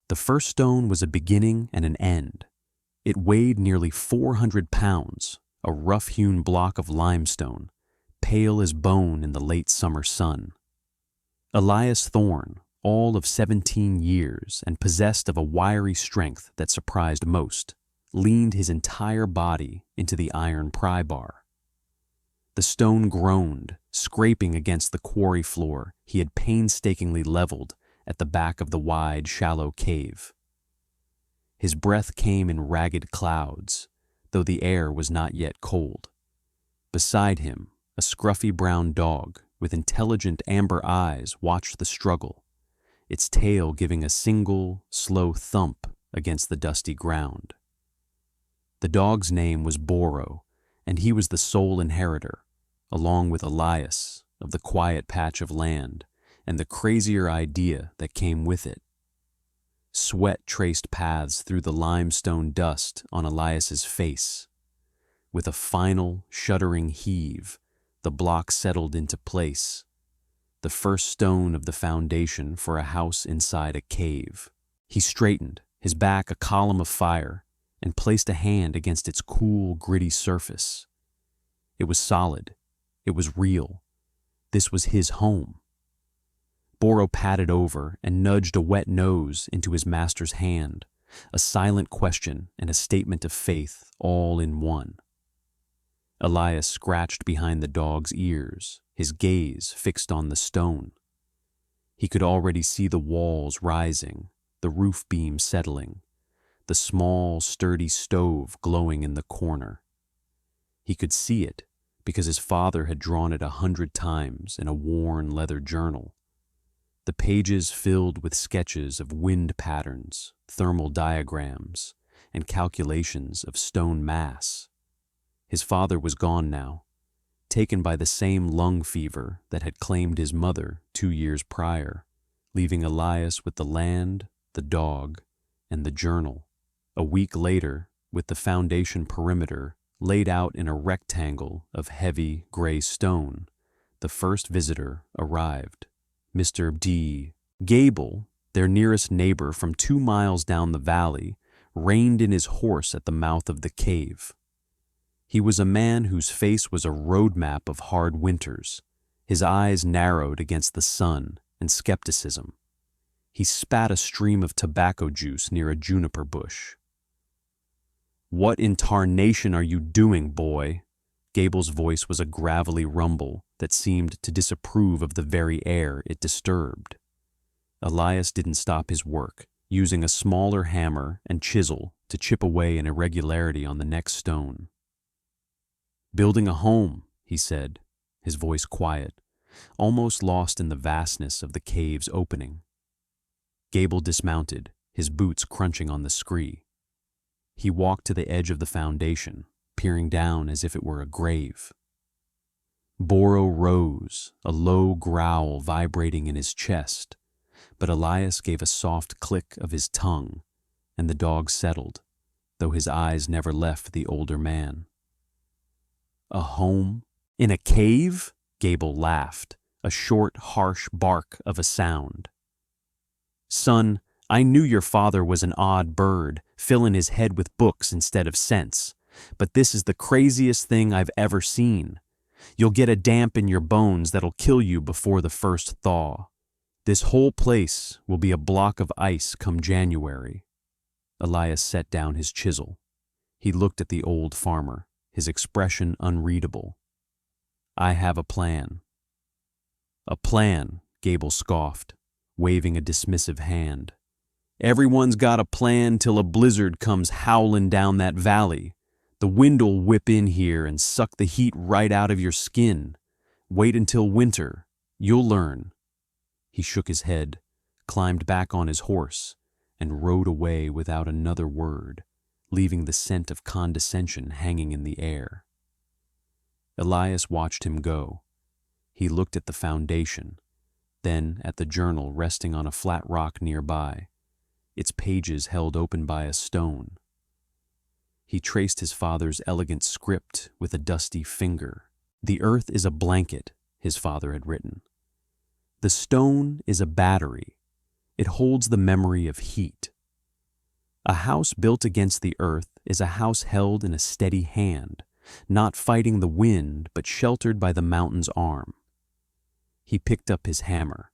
The first stone was a beginning and an end. It weighed nearly 400 pounds, a rough-hewn block of limestone, pale as bone in the late summer sun. Elias Thorne, all of 17 years and possessed of a wiry strength that surprised most, leaned his entire body into the iron pry bar. The stone groaned, scraping against the quarry floor he had painstakingly leveled at the back of the wide, shallow cave. His breath came in ragged clouds, though the air was not yet cold. Beside him, a scruffy brown dog with intelligent amber eyes watched the struggle, its tail giving a single, slow thump against the dusty ground. The dog's name was Boro, and he was the sole inheritor, along with Elias, of the quiet patch of land and the crazier idea that came with it. Sweat traced paths through the limestone dust on Elias's face. With a final, shuddering heave, the block settled into place, the first stone of the foundation for a house inside a cave. He straightened, his back a column of fire, and placed a hand against its cool, gritty surface. It was solid. It was real. This was his home. Boro patted over and nudged a wet nose into his master's hand, a silent question and a statement of faith all in one. Elias scratched behind the dog's ears, his gaze fixed on the stone. He could already see the walls rising, the roof beam settling, the small, sturdy stove glowing in the corner. He could see it because his father had drawn it 100 times in a worn leather journal. The pages filled with sketches of wind patterns, thermal diagrams, and calculations of stone mass. His father was gone now, taken by the same lung fever that had claimed his mother 2 years prior, leaving Elias with the land, the dog, and the journal. A week later, with the foundation perimeter laid out in a rectangle of heavy gray stone, the first visitor arrived. Mr. D. Gable, their nearest neighbor from 2 miles down the valley, reined in his horse at the mouth of the cave. He was a man whose face was a roadmap of hard winters, his eyes narrowed against the sun and skepticism. He spat a stream of tobacco juice near a juniper bush. "What in tarnation are you doing, boy?" Gable's voice was a gravelly rumble that seemed to disapprove of the very air it disturbed. Elias didn't stop his work, using a smaller hammer and chisel to chip away an irregularity on the next stone. "Building a home," he said, his voice quiet, almost lost in the vastness of the cave's opening. Gable dismounted, his boots crunching on the scree. He walked to the edge of the foundation, peering down as if it were a grave. Boro rose, a low growl vibrating in his chest, but Elias gave a soft click of his tongue, and the dog settled, though his eyes never left the older man. "A home? In a cave?" Gable laughed, a short, harsh bark of a sound. "Son, I knew your father was an odd bird, filling his head with books instead of sense, but this is the craziest thing I've ever seen. You'll get a damp in your bones that'll kill you before the first thaw. This whole place will be a block of ice come January." Elias set down his chisel. He looked at the old farmer, his expression unreadable. "I have a plan." "A plan," Gable scoffed, waving a dismissive hand. "Everyone's got a plan till a blizzard comes howling down that valley. The wind'll whip in here and suck the heat right out of your skin. Wait until winter. You'll learn." He shook his head, climbed back on his horse, and rode away without another word, leaving the scent of condescension hanging in the air. Elias watched him go. He looked at the foundation, then at the journal resting on a flat rock nearby, its pages held open by a stone. He traced his father's elegant script with a dusty finger. "The earth is a blanket," his father had written. "The stone is a battery. It holds the memory of heat. A house built against the earth is a house held in a steady hand, not fighting the wind but sheltered by the mountain's arm. He picked up his hammer.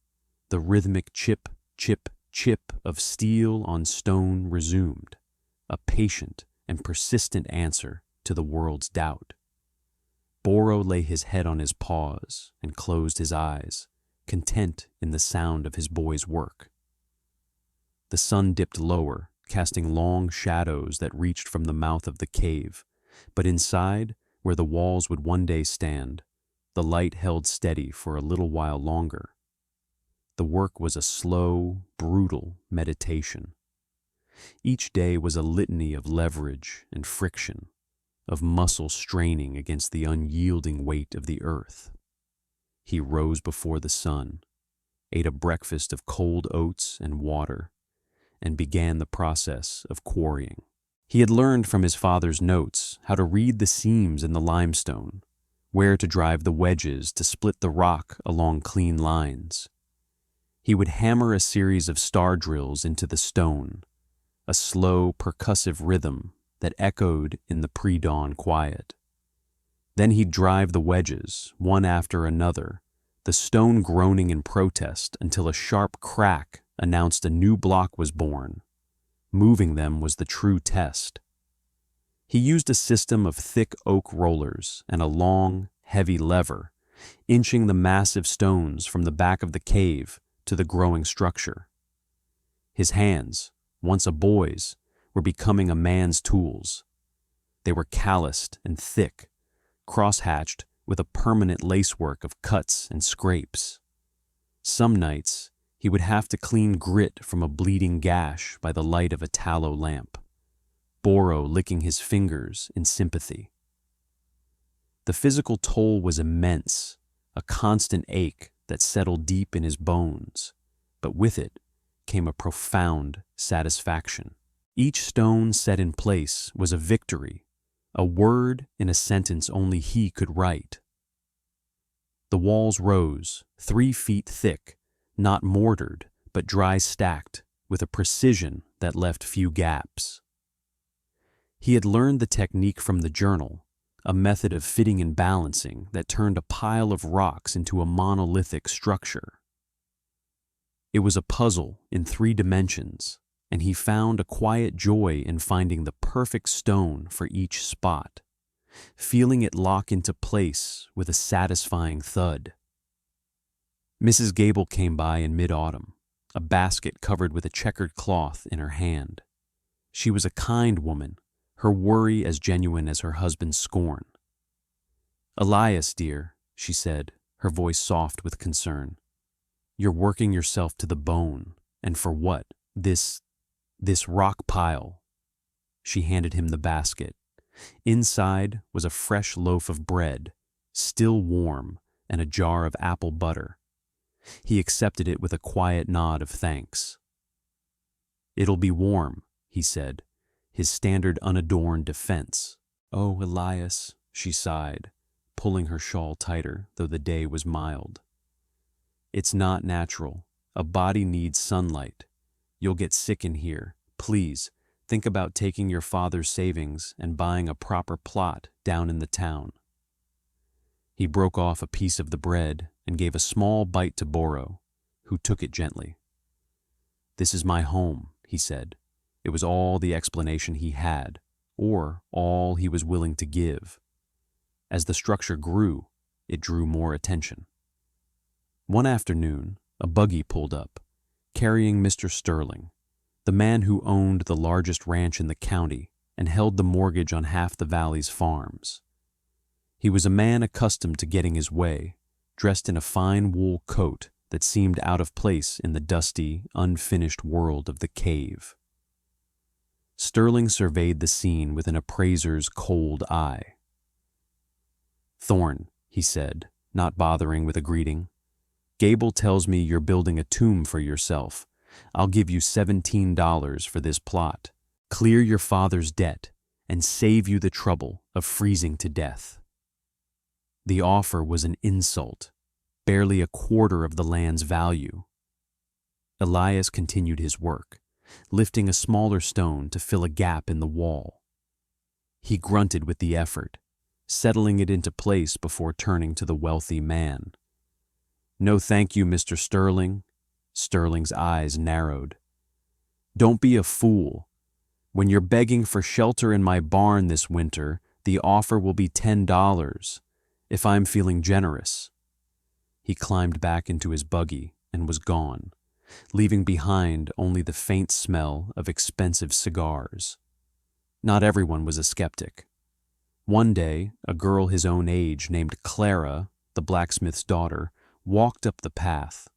The rhythmic chip, chip, chip of steel on stone resumed, a patient and persistent answer to the world's doubt. Boro lay his head on his paws and closed his eyes, content in the sound of his boy's work. The sun dipped lower, casting long shadows that reached from the mouth of the cave, but inside, where the walls would one day stand, the light held steady for a little while longer. The work was a slow, brutal meditation. Each day was a litany of leverage and friction, of muscle straining against the unyielding weight of the earth. He rose before the sun, ate a breakfast of cold oats and water, and began the process of quarrying. He had learned from his father's notes how to read the seams in the limestone, where to drive the wedges to split the rock along clean lines. He would hammer a series of star drills into the stone, a slow, percussive rhythm that echoed in the pre-dawn quiet. Then he'd drive the wedges, one after another, the stone groaning in protest until a sharp crack announced a new block was born. Moving them was the true test. He used a system of thick oak rollers and a long, heavy lever, inching the massive stones from the back of the cave to the growing structure. His hands, once a boy's, were becoming a man's tools. They were calloused and thick, cross-hatched with a permanent lacework of cuts and scrapes. Some nights, he would have to clean grit from a bleeding gash by the light of a tallow lamp, Boro licking his fingers in sympathy. The physical toll was immense, a constant ache that settled deep in his bones, but with it came a profound satisfaction. Each stone set in place was a victory, a word in a sentence only he could write. The walls rose, 3 feet thick, not mortared, but dry stacked, with a precision that left few gaps. He had learned the technique from the journal, a method of fitting and balancing that turned a pile of rocks into a monolithic structure. It was a puzzle in 3 dimensions, and he found a quiet joy in finding the perfect stone for each spot, feeling it lock into place with a satisfying thud. Mrs. Gable came by in mid-autumn, a basket covered with a checkered cloth in her hand. She was a kind woman, her worry as genuine as her husband's scorn. "Elias, dear," she said, her voice soft with concern, "you're working yourself to the bone, and for what? This rock pile." She handed him the basket. Inside was a fresh loaf of bread, still warm, and a jar of apple butter. He accepted it with a quiet nod of thanks. "It'll be warm," he said, his standard unadorned defense. "Oh, Elias," she sighed, pulling her shawl tighter, though the day was mild. "It's not natural. A body needs sunlight. You'll get sick in here. Please, think about taking your father's savings and buying a proper plot down in the town." He broke off a piece of the bread and gave a small bite to Boro, who took it gently. "This is my home," he said. It was all the explanation he had, or all he was willing to give. As the structure grew, it drew more attention. One afternoon, a buggy pulled up, carrying Mr. Sterling, the man who owned the largest ranch in the county and held the mortgage on half the valley's farms. He was a man accustomed to getting his way, dressed in a fine wool coat that seemed out of place in the dusty, unfinished world of the cave. Sterling surveyed the scene with an appraiser's cold eye. "Thorne," he said, not bothering with a greeting, "Gable tells me you're building a tomb for yourself. I'll give you $17 for this plot, clear your father's debt, and save you the trouble of freezing to death." The offer was an insult, barely a quarter of the land's value. Elias continued his work, lifting a smaller stone to fill a gap in the wall. He grunted with the effort, settling it into place before turning to the wealthy man. "No thank you, Mr. Sterling." Sterling's eyes narrowed. "Don't be a fool. When you're begging for shelter in my barn this winter, the offer will be $10, if I'm feeling generous." He climbed back into his buggy and was gone, leaving behind only the faint smell of expensive cigars. Not everyone was a skeptic. One day, a girl his own age named Clara, the blacksmith's daughter, walked up the path,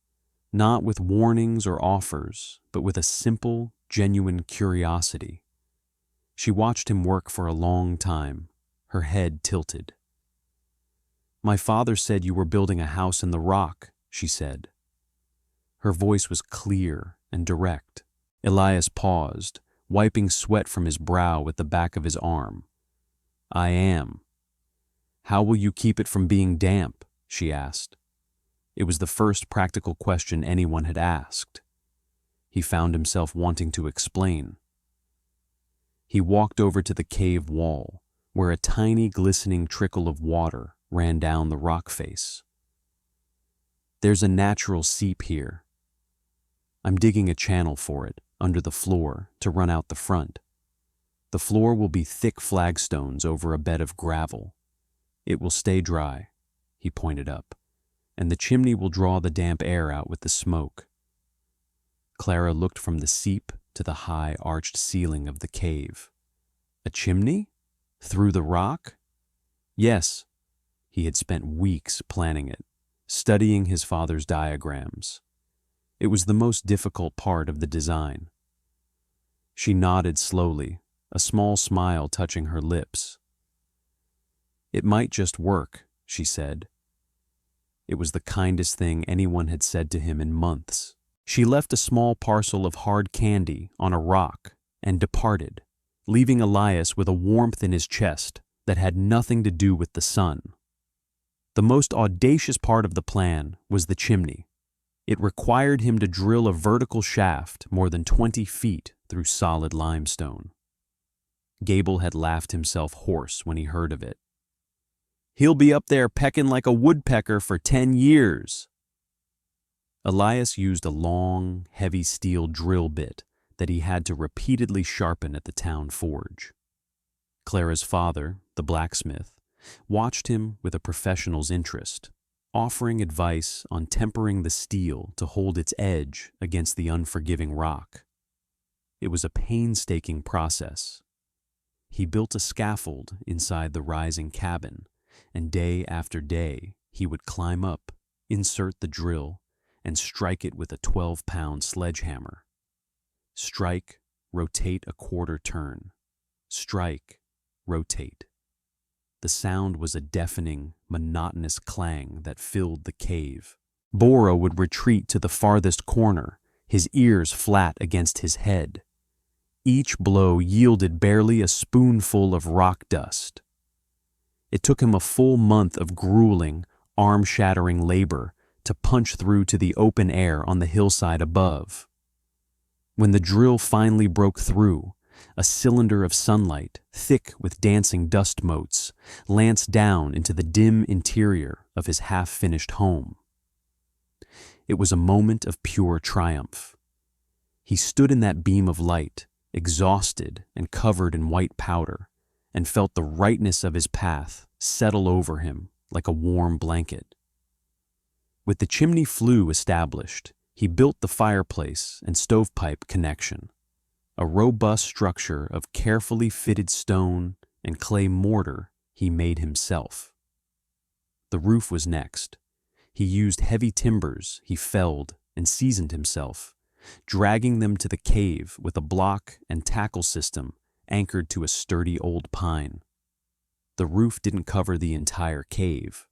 not with warnings or offers, but with a simple, genuine curiosity. She watched him work for a long time, her head tilted. "My father said you were building a house in the rock," she said. Her voice was clear and direct. Elias paused, wiping sweat from his brow with the back of his arm. "I am." "How will you keep it from being damp?" she asked. It was the first practical question anyone had asked. He found himself wanting to explain. He walked over to the cave wall, where a tiny glistening trickle of water ran down the rock face. "There's a natural seep here. I'm digging a channel for it under the floor to run out the front. The floor will be thick flagstones over a bed of gravel. It will stay dry," he pointed up, "and the chimney will draw the damp air out with the smoke." Clara looked from the seep to the high arched ceiling of the cave. "A chimney? Through the rock?" Yes. He had spent weeks planning it, studying his father's diagrams. It was the most difficult part of the design. She nodded slowly, a small smile touching her lips. "It might just work," she said. It was the kindest thing anyone had said to him in months. She left a small parcel of hard candy on a rock and departed, leaving Elias with a warmth in his chest that had nothing to do with the sun. The most audacious part of the plan was the chimney. It required him to drill a vertical shaft more than 20 feet through solid limestone. Gable had laughed himself hoarse when he heard of it. "He'll be up there pecking like a woodpecker for 10 years. Elias used a long, heavy steel drill bit that he had to repeatedly sharpen at the town forge. Clara's father, the blacksmith, watched him with a professional's interest, offering advice on tempering the steel to hold its edge against the unforgiving rock. It was a painstaking process. He built a scaffold inside the rising cabin, and day after day he would climb up, insert the drill, and strike it with a 12-pound sledgehammer. Strike, rotate a quarter turn. Strike, rotate. The sound was a deafening, monotonous clang that filled the cave. Bora would retreat to the farthest corner, his ears flat against his head. Each blow yielded barely a spoonful of rock dust. It took him a full month of grueling, arm-shattering labor to punch through to the open air on the hillside above. When the drill finally broke through, a cylinder of sunlight, thick with dancing dust motes, lanced down into the dim interior of his half-finished home. It was a moment of pure triumph. He stood in that beam of light, exhausted and covered in white powder, and felt the rightness of his path settle over him like a warm blanket. With the chimney flue established, he built the fireplace and stovepipe connection, a robust structure of carefully fitted stone and clay mortar he made himself. The roof was next. He used heavy timbers he felled and seasoned himself, dragging them to the cave with a block and tackle system anchored to a sturdy old pine. The roof didn't cover the entire cave,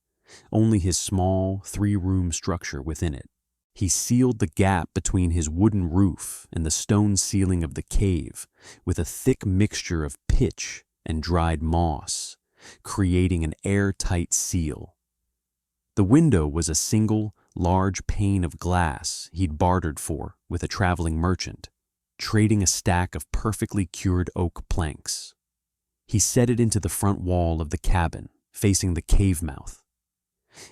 only his small, 3-room structure within it. He sealed the gap between his wooden roof and the stone ceiling of the cave with a thick mixture of pitch and dried moss, creating an airtight seal. The window was a single, large pane of glass he'd bartered for with a traveling merchant. trading a stack of perfectly cured oak planks. He set it into the front wall of the cabin, facing the cave mouth.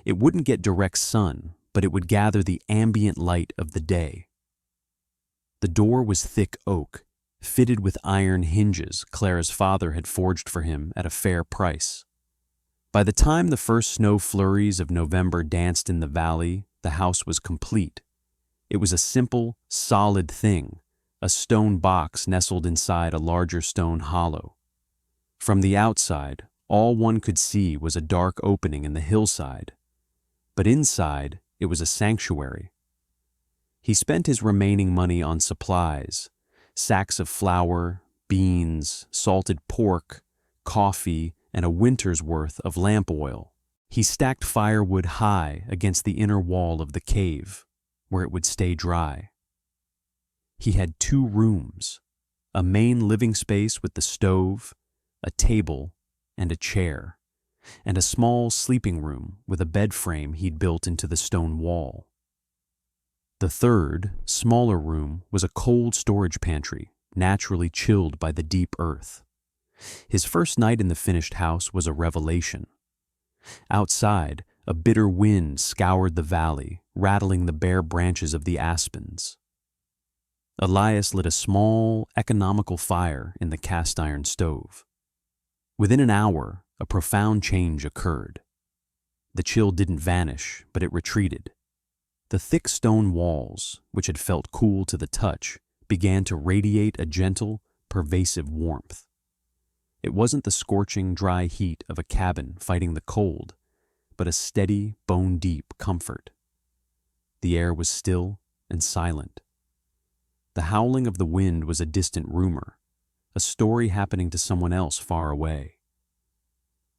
It wouldn't get direct sun, but it would gather the ambient light of the day. The door was thick oak, fitted with iron hinges Clara's father had forged for him at a fair price. By the time the first snow flurries of November danced in the valley, the house was complete. It was a simple, solid thing, a stone box nestled inside a larger stone hollow. From the outside, all one could see was a dark opening in the hillside, but inside it was a sanctuary. He spent his remaining money on supplies, sacks of flour, beans, salted pork, coffee, and a winter's worth of lamp oil. He stacked firewood high against the inner wall of the cave, where it would stay dry. He had 2 rooms, a main living space with the stove, a table, and a chair, and a small sleeping room with a bed frame he'd built into the stone wall. The third, smaller room was a cold storage pantry, naturally chilled by the deep earth. His first night in the finished house was a revelation. Outside, a bitter wind scoured the valley, rattling the bare branches of the aspens. Elias lit a small, economical fire in the cast-iron stove. Within an hour, a profound change occurred. The chill didn't vanish, but it retreated. The thick stone walls, which had felt cool to the touch, began to radiate a gentle, pervasive warmth. It wasn't the scorching, dry heat of a cabin fighting the cold, but a steady, bone-deep comfort. The air was still and silent. The howling of the wind was a distant rumor, a story happening to someone else far away.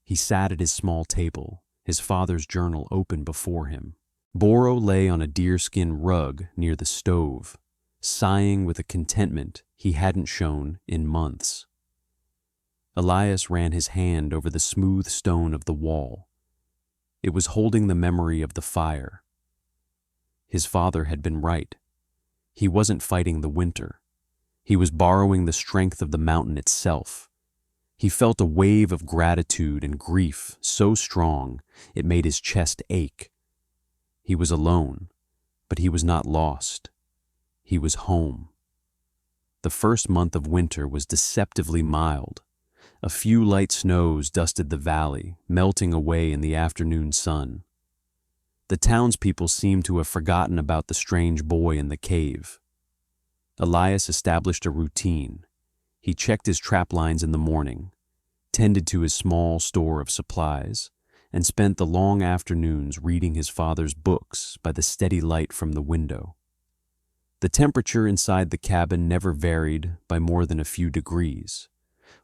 He sat at his small table, his father's journal open before him. Boro lay on a deerskin rug near the stove, sighing with a contentment he hadn't shown in months. Elias ran his hand over the smooth stone of the wall. It was holding the memory of the fire. His father had been right. He wasn't fighting the winter. He was borrowing the strength of the mountain itself. He felt a wave of gratitude and grief so strong it made his chest ache. He was alone, but he was not lost. He was home. The first month of winter was deceptively mild. A few light snows dusted the valley, melting away in the afternoon sun. The townspeople seemed to have forgotten about the strange boy in the cave. Elias established a routine. He checked his trap lines in the morning, tended to his small store of supplies, and spent the long afternoons reading his father's books by the steady light from the window. The temperature inside the cabin never varied by more than a few degrees,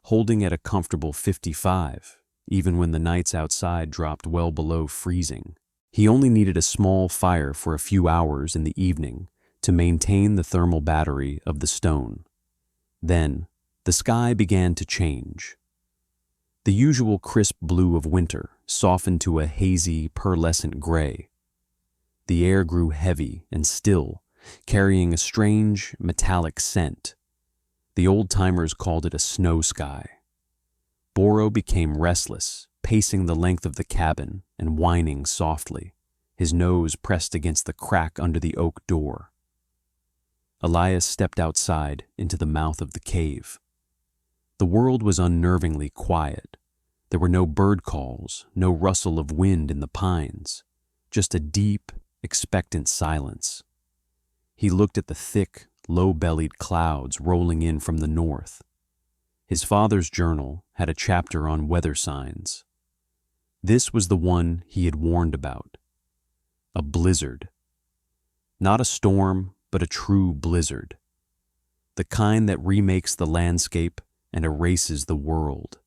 holding at a comfortable 55, even when the nights outside dropped well below freezing. He only needed a small fire for a few hours in the evening to maintain the thermal battery of the stone. Then, the sky began to change. The usual crisp blue of winter softened to a hazy, pearlescent gray. The air grew heavy and still, carrying a strange, metallic scent. The old-timers called it a snow sky. Boro became restless, pacing the length of the cabin and whining softly, his nose pressed against the crack under the oak door. Elias stepped outside into the mouth of the cave. The world was unnervingly quiet. There were no bird calls, no rustle of wind in the pines, just a deep, expectant silence. He looked at the thick, low-bellied clouds rolling in from the north. His father's journal had a chapter on weather signs. This was the one he had warned about. A blizzard. Not a storm, but a true blizzard. The kind that remakes the landscape and erases the world.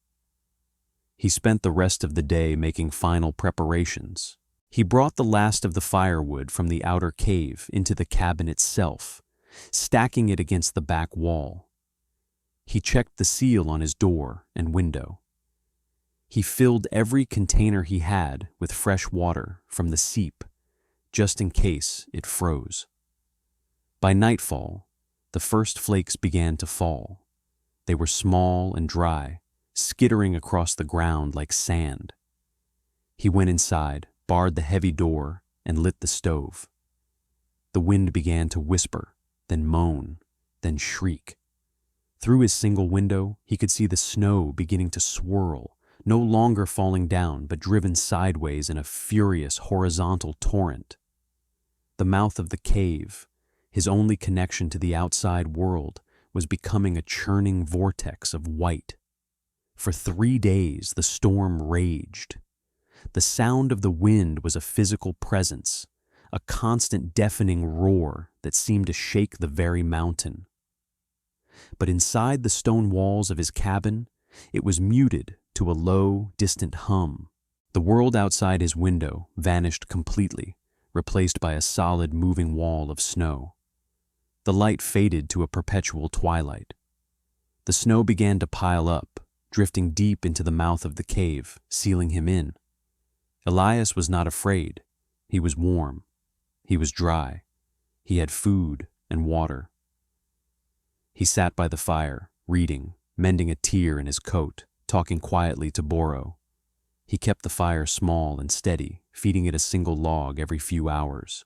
He spent the rest of the day making final preparations. He brought the last of the firewood from the outer cave into the cabin itself, stacking it against the back wall. He checked the seal on his door and window. He filled every container he had with fresh water from the seep, just in case it froze. By nightfall, The first flakes began to fall. They were small and dry, skittering across the ground like sand. He went inside, barred the heavy door, and lit the stove. The wind began to whisper, then moan, then shriek. Through his single window, he could see the snow beginning to swirl, no longer falling down but driven sideways in a furious horizontal torrent. The mouth of the cave, his only connection to the outside world, was becoming a churning vortex of white. For 3 days, the storm raged. The sound of the wind was a physical presence, a constant deafening roar that seemed to shake the very mountain. But inside the stone walls of his cabin, it was muted to a low, distant hum. The world outside his window vanished completely, replaced by a solid, moving wall of snow. The light faded to a perpetual twilight. The snow began to pile up, drifting deep into the mouth of the cave, sealing him in. Elias was not afraid. He was warm. He was dry. He had food and water. He sat by the fire, reading, mending a tear in his coat, talking quietly to Boro. He kept the fire small and steady, feeding it a single log every few hours.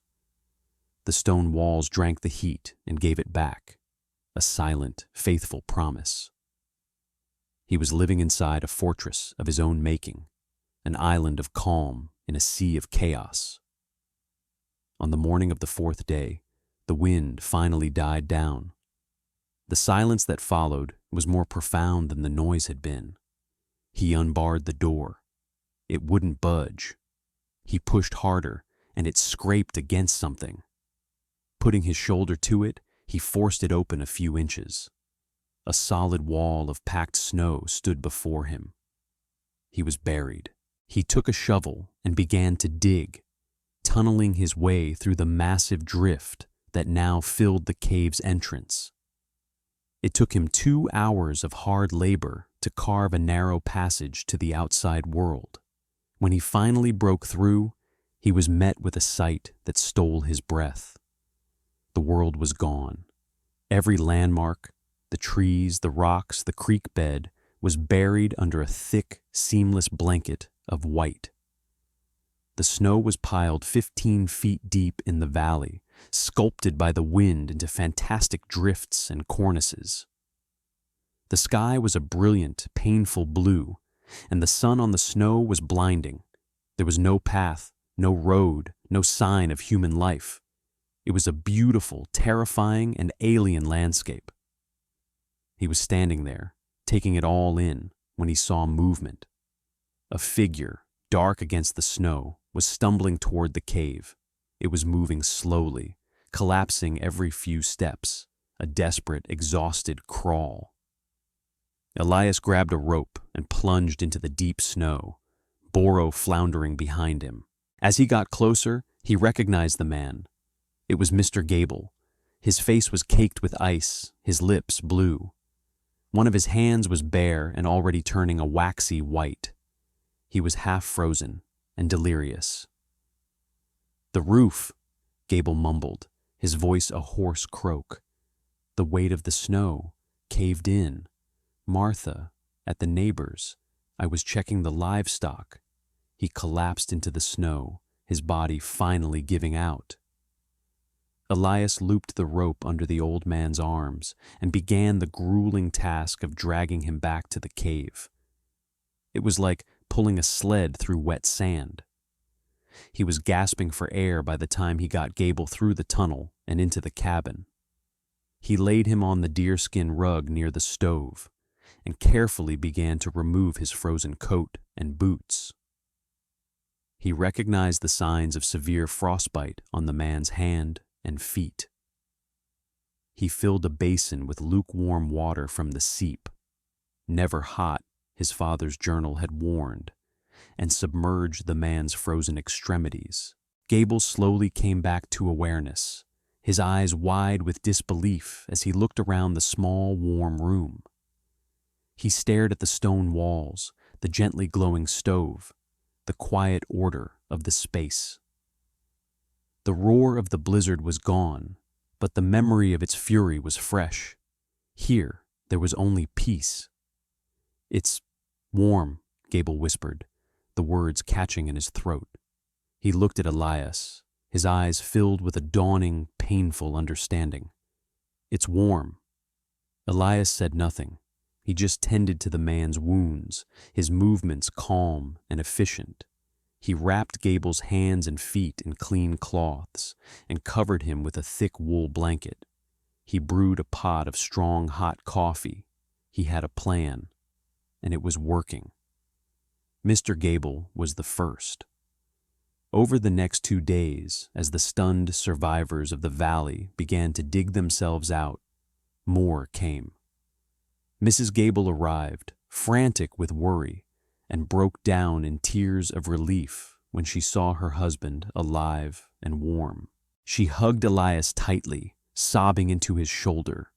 The stone walls drank the heat and gave it back, a silent, faithful promise. He was living inside a fortress of his own making, an island of calm in a sea of chaos. On the morning of the 4th day, the wind finally died down. The silence that followed was more profound than the noise had been. He unbarred the door. It wouldn't budge. He pushed harder, and it scraped against something. Putting his shoulder to it, he forced it open a few inches. A solid wall of packed snow stood before him. He was buried. He took a shovel and began to dig, tunneling his way through the massive drift that now filled the cave's entrance. It took him 2 hours of hard labor to carve a narrow passage to the outside world. When he finally broke through, he was met with a sight that stole his breath. The world was gone. Every landmark, the trees, the rocks, the creek bed, was buried under a thick, seamless blanket of white. The snow was piled 15 feet deep in the valley, sculpted by the wind into fantastic drifts and cornices. The sky was a brilliant, painful blue, and the sun on the snow was blinding. There was no path, no road, no sign of human life. It was a beautiful, terrifying, and alien landscape. He was standing there, taking it all in, when he saw movement. A figure, dark against the snow, was stumbling toward the cave. It was moving slowly, collapsing every few steps, a desperate, exhausted crawl. Elias grabbed a rope and plunged into the deep snow, Boro floundering behind him. As he got closer, he recognized the man. It was Mr. Gable. His face was caked with ice, his lips blue. One of his hands was bare and already turning a waxy white. He was half frozen and delirious. "The roof," Gable mumbled, his voice a hoarse croak. "The weight of the snow caved in. Martha, at the neighbor's, I was checking the livestock." He collapsed into the snow, his body finally giving out. Elias looped the rope under the old man's arms and began the grueling task of dragging him back to the cave. It was like pulling a sled through wet sand. He was gasping for air by the time he got Gable through the tunnel and into the cabin. He laid him on the deerskin rug near the stove and carefully began to remove his frozen coat and boots. He recognized the signs of severe frostbite on the man's hand and feet. He filled a basin with lukewarm water from the seep, never hot, his father's journal had warned, and submerged the man's frozen extremities. Gable slowly came back to awareness, his eyes wide with disbelief as he looked around the small, warm room. He stared at the stone walls, the gently glowing stove, the quiet order of the space. The roar of the blizzard was gone, but the memory of its fury was fresh. Here, there was only peace. "It's warm," Gable whispered, the words catching in his throat. He looked at Elias, his eyes filled with a dawning, painful understanding. "It's warm." Elias said nothing. He just tended to the man's wounds, his movements calm and efficient. He wrapped Gable's hands and feet in clean cloths and covered him with a thick wool blanket. He brewed a pot of strong, hot coffee. He had a plan, and it was working. Mr. Gable was the first. Over the next 2 days, as the stunned survivors of the valley began to dig themselves out, more came. Mrs. Gable arrived, frantic with worry, and broke down in tears of relief when she saw her husband alive and warm. She hugged Elias tightly, sobbing into his shoulder,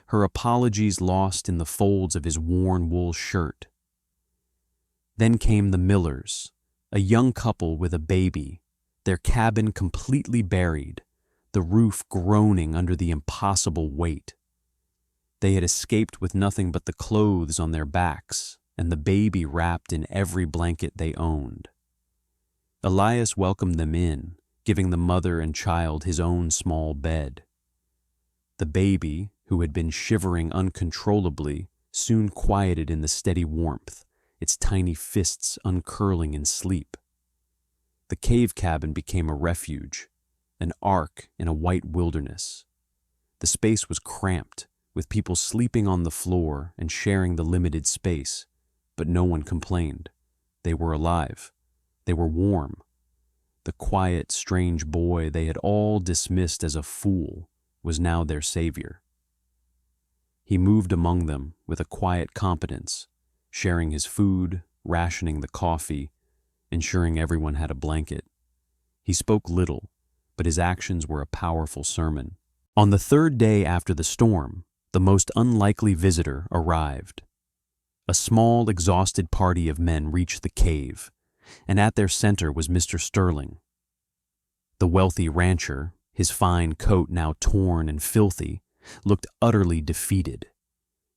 her apologies lost in the folds of his worn wool shirt. Then came the Millers, a young couple with a baby, their cabin completely buried, the roof groaning under the impossible weight. They had escaped with nothing but the clothes on their backs and the baby wrapped in every blanket they owned. Elias welcomed them in, giving the mother and child his own small bed. The baby, who had been shivering uncontrollably, soon quieted in the steady warmth, its tiny fists uncurling in sleep. The cave cabin became a refuge, an ark in a white wilderness. The space was cramped, with people sleeping on the floor and sharing the limited space, but no one complained. They were alive. They were warm. The quiet, strange boy they had all dismissed as a fool was now their savior. He moved among them with a quiet competence, sharing his food, rationing the coffee, ensuring everyone had a blanket. He spoke little, but his actions were a powerful sermon. On the 3rd day after the storm, the most unlikely visitor arrived. A small, exhausted party of men reached the cave, and at their center was Mr. Sterling. The wealthy rancher, his fine coat now torn and filthy, looked utterly defeated.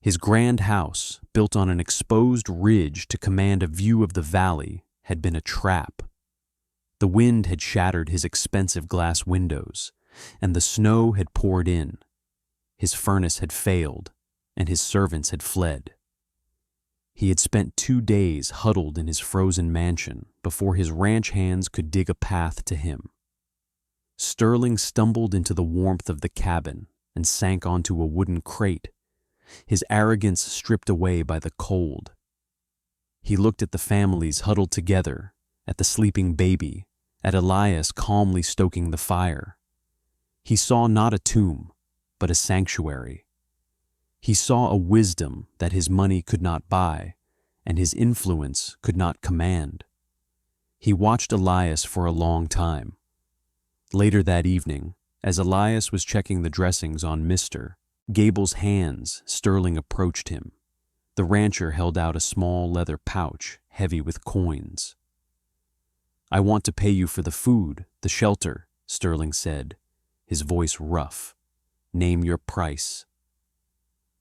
His grand house, built on an exposed ridge to command a view of the valley, had been a trap. The wind had shattered his expensive glass windows, and the snow had poured in. His furnace had failed, and his servants had fled. He had spent 2 days huddled in his frozen mansion before his ranch hands could dig a path to him. Sterling stumbled into the warmth of the cabin and sank onto a wooden crate, his arrogance stripped away by the cold. He looked at the families huddled together, at the sleeping baby, at Elias calmly stoking the fire. He saw not a tomb, but a sanctuary. He saw a wisdom that his money could not buy, and his influence could not command. He watched Elias for a long time. Later that evening, as Elias was checking the dressings on Mr. Gable's hands, Sterling approached him. The rancher held out a small leather pouch, heavy with coins. "I want to pay you for the food, the shelter," Sterling said, his voice rough. "Name your price."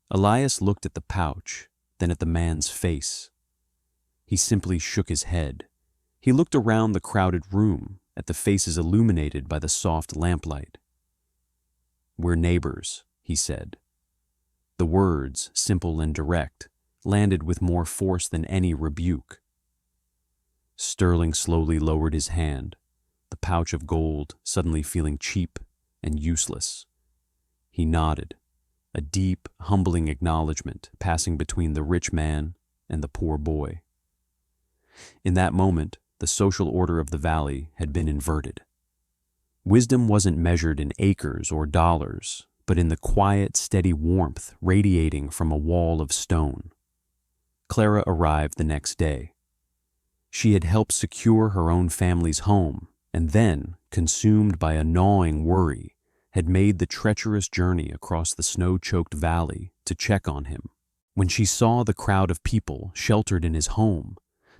Elias looked at the pouch, then at the man's face. He simply shook his head. He looked around the crowded room, at the faces illuminated by the soft lamplight. "We're neighbors," he said. The words, simple and direct, landed with more force than any rebuke. Sterling slowly lowered his hand, the pouch of gold suddenly feeling cheap and useless. He nodded, a deep, humbling acknowledgement passing between the rich man and the poor boy. In that moment, the social order of the valley had been inverted. Wisdom wasn't measured in acres or dollars, but in the quiet, steady warmth radiating from a wall of stone. Clara arrived the next day. She had helped secure her own family's home, and then, consumed by a gnawing worry, had made the treacherous journey across the snow-choked valley to check on him. When she saw the crowd of people sheltered in his home,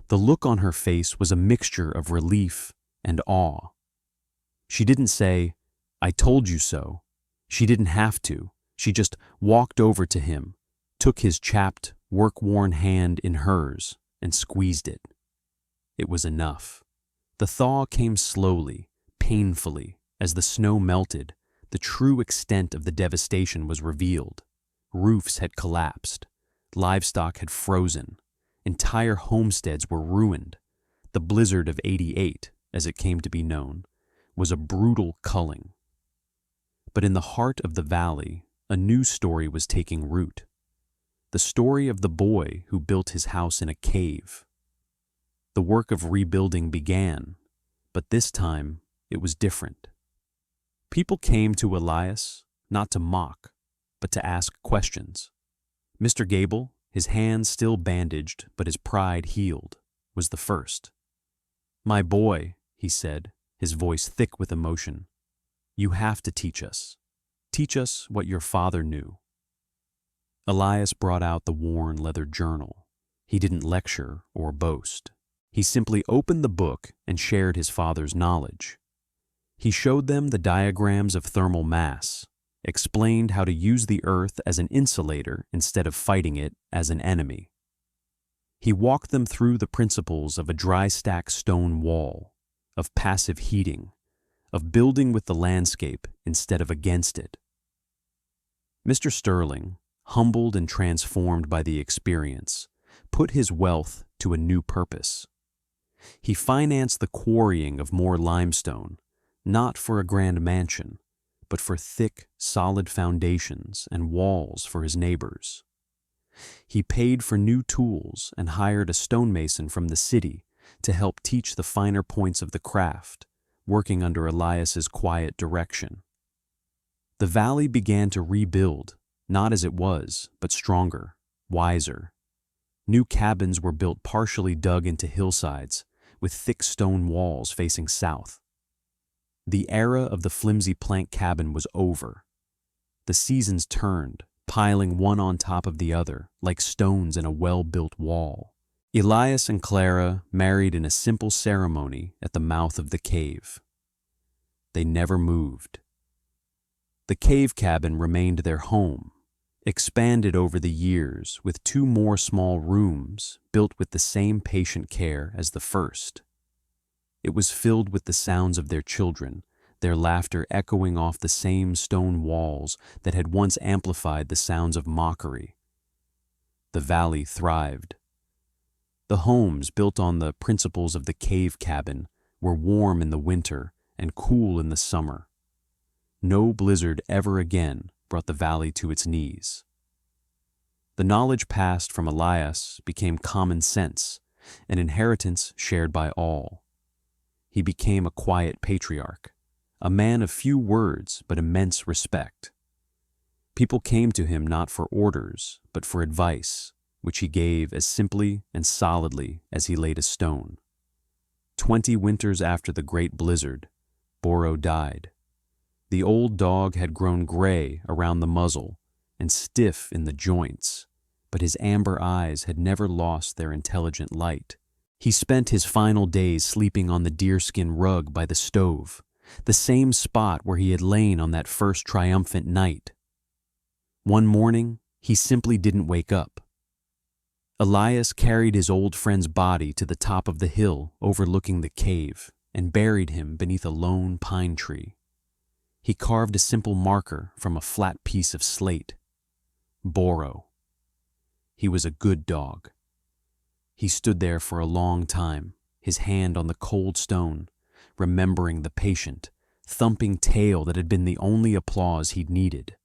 the look on her face was a mixture of relief and awe. She didn't say, "I told you so." She didn't have to. She just walked over to him, took his chapped, work-worn hand in hers, and squeezed it. It was enough. The thaw came slowly, painfully. As the snow melted, the true extent of the devastation was revealed. Roofs had collapsed. Livestock had frozen. Entire homesteads were ruined. The blizzard of '88, as it came to be known, was a brutal culling. But in the heart of the valley, a new story was taking root. The story of the boy who built his house in a cave. The work of rebuilding began, but this time it was different. People came to Elias not to mock, but to ask questions. Mr. Gable, his hands still bandaged but his pride healed, was the first. "My boy," he said, his voice thick with emotion, "you have to teach us. Teach us what your father knew." Elias brought out the worn leather journal. He didn't lecture or boast. He simply opened the book and shared his father's knowledge. He showed them the diagrams of thermal mass, explained how to use the earth as an insulator instead of fighting it as an enemy. He walked them through the principles of a dry stack stone wall, of passive heating, of building with the landscape instead of against it. Mr. Sterling, humbled and transformed by the experience, put his wealth to a new purpose. He financed the quarrying of more limestone, not for a grand mansion, but for thick, solid foundations and walls for his neighbors. He paid for new tools and hired a stonemason from the city to help teach the finer points of the craft, working under Elias's quiet direction. The valley began to rebuild, not as it was, but stronger, wiser. New cabins were built partially dug into hillsides, with thick stone walls facing south. The era of the flimsy plank cabin was over. The seasons turned, piling one on top of the other, like stones in a well-built wall. Elias and Clara married in a simple ceremony at the mouth of the cave. They never moved. The cave cabin remained their home, expanded over the years with 2 more small rooms built with the same patient care as the first. It was filled with the sounds of their children, their laughter echoing off the same stone walls that had once amplified the sounds of mockery. The valley thrived. The homes built on the principles of the cave cabin were warm in the winter and cool in the summer. No blizzard ever again brought the valley to its knees. The knowledge passed from Elias became common sense, an inheritance shared by all. He became a quiet patriarch, a man of few words but immense respect. People came to him not for orders, but for advice, which he gave as simply and solidly as he laid a stone. 20 winters after the great blizzard, Boro died. The old dog had grown gray around the muzzle and stiff in the joints, but his amber eyes had never lost their intelligent light. He spent his final days sleeping on the deerskin rug by the stove, the same spot where he had lain on that first triumphant night. One morning, he simply didn't wake up. Elias carried his old friend's body to the top of the hill overlooking the cave and buried him beneath a lone pine tree. He carved a simple marker from a flat piece of slate. Boro. He was a good dog. He stood there for a long time, his hand on the cold stone, remembering the patient, thumping tale that had been the only applause he'd needed.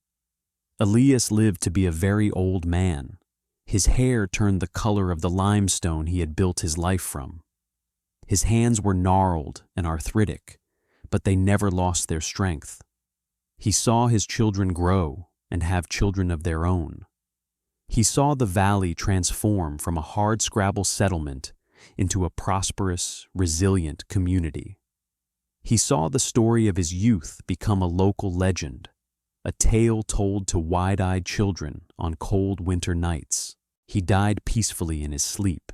Elias lived to be a very old man. His hair turned the color of the limestone he had built his life from. His hands were gnarled and arthritic, but they never lost their strength. He saw his children grow and have children of their own. He saw the valley transform from a hardscrabble settlement into a prosperous, resilient community. He saw the story of his youth become a local legend, a tale told to wide-eyed children on cold winter nights. He died peacefully in his sleep,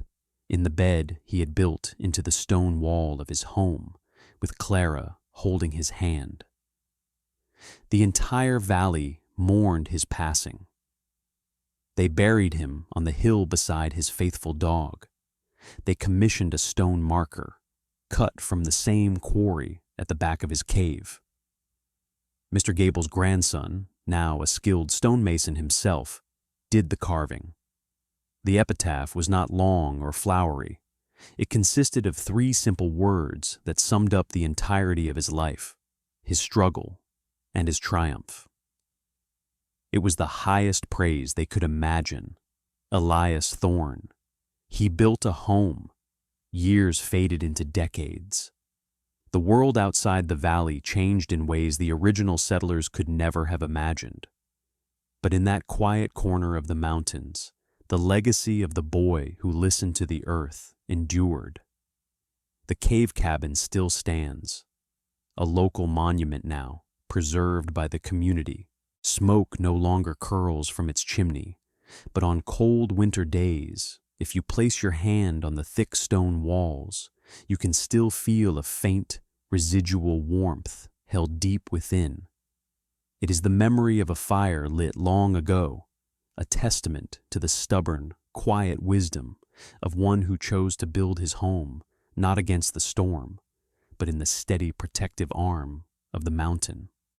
in the bed he had built into the stone wall of his home, with Clara holding his hand. The entire valley mourned his passing. They buried him on the hill beside his faithful dog. They commissioned a stone marker, cut from the same quarry at the back of his cave. Mr. Gable's grandson, now a skilled stonemason himself, did the carving. The epitaph was not long or flowery. It consisted of 3 simple words that summed up the entirety of his life, his struggle, and his triumph. It was the highest praise they could imagine. Elias Thorne. He built a home. Years faded into decades. The world outside the valley changed in ways the original settlers could never have imagined. But in that quiet corner of the mountains, the legacy of the boy who listened to the earth endured. The cave cabin still stands, a local monument now, preserved by the community. Smoke no longer curls from its chimney, but on cold winter days, if you place your hand on the thick stone walls, you can still feel a faint, residual warmth held deep within. It is the memory of a fire lit long ago, a testament to the stubborn, quiet wisdom of one who chose to build his home not against the storm, but in the steady protective arm of the mountain.